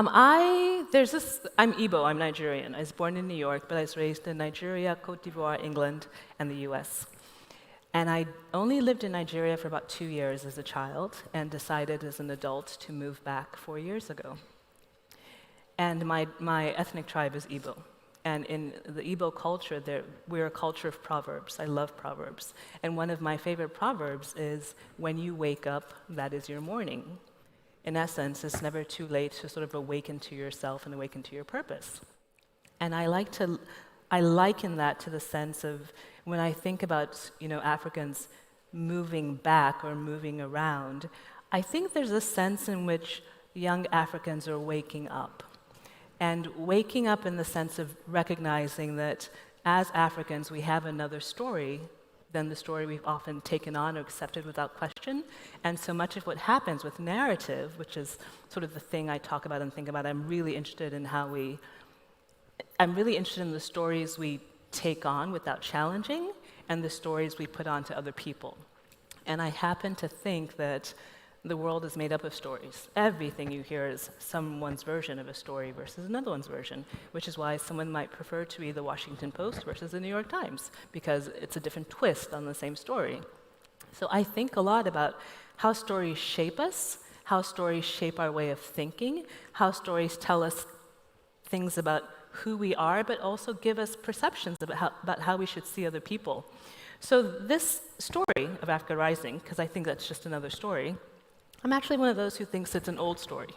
I'm Igbo, I'm Nigerian. I was born in New York, but I was raised in Nigeria, Cote d'Ivoire, England, and the US. And I only lived in Nigeria for about 2 years as a child and decided as an adult to move back 4 years ago. And my ethnic tribe is Igbo. And in the Igbo culture, we're a culture of proverbs. I love proverbs. And one of my favorite proverbs is, when you wake up, that is your morning. In essence, it's never too late to sort of awaken to yourself and awaken to your purpose. And I liken that to the sense of, when I think about, Africans moving back or moving around, I think there's a sense in which young Africans are waking up. And waking up in the sense of recognizing that as Africans, we have another story than the story we've often taken on or accepted without question. And so much of what happens with narrative, which is sort of the thing I talk about and think about, I'm really interested in the stories we take on without challenging and the stories we put on to other people. And I happen to think that the world is made up of stories. Everything you hear is someone's version of a story versus another one's version, which is why someone might prefer to read the Washington Post versus the New York Times, because it's a different twist on the same story. So I think a lot about how stories shape us, how stories shape our way of thinking, how stories tell us things about who we are, but also give us perceptions about how we should see other people. So this story of Africa Rising, because I think that's just another story, I'm actually one of those who thinks it's an old story.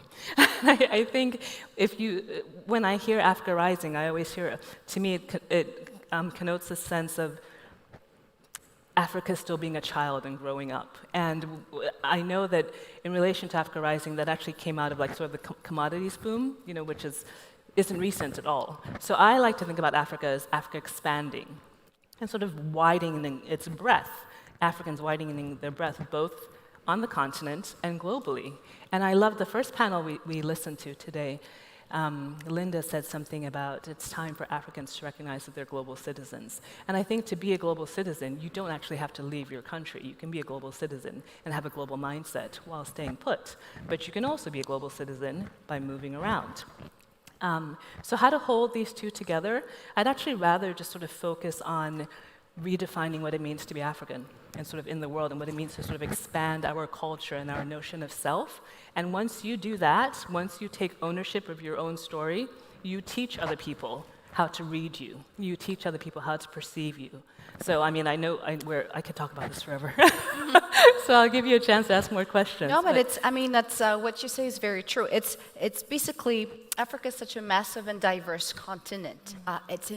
I think when I hear Africa Rising, I always hear, to me, it connotes a sense of Africa still being a child and growing up. And I know that in relation to Africa Rising, that actually came out of sort of the commodities boom, which isn't recent at all. So I like to think about Africa as Africa expanding and sort of widening its breadth, Africans widening their breadth, both on the continent and globally. And I love the first panel we listened to today. Linda said something about it's time for Africans to recognize that they're global citizens. And I think to be a global citizen, you don't actually have to leave your country. You can be a global citizen and have a global mindset while staying put. But you can also be a global citizen by moving around. So how to hold these two together? I'd actually rather just sort of focus on redefining what it means to be African and sort of in the world, and what it means to sort of expand our culture and our notion of self. And once you do that, once you take ownership of your own story, you teach other people how to read you. You teach other people how to perceive you. So, I mean, I could talk about this forever. So I'll give you a chance to ask more questions. No, but that's what you say is very true. It's basically, Africa is such a massive and diverse continent. It's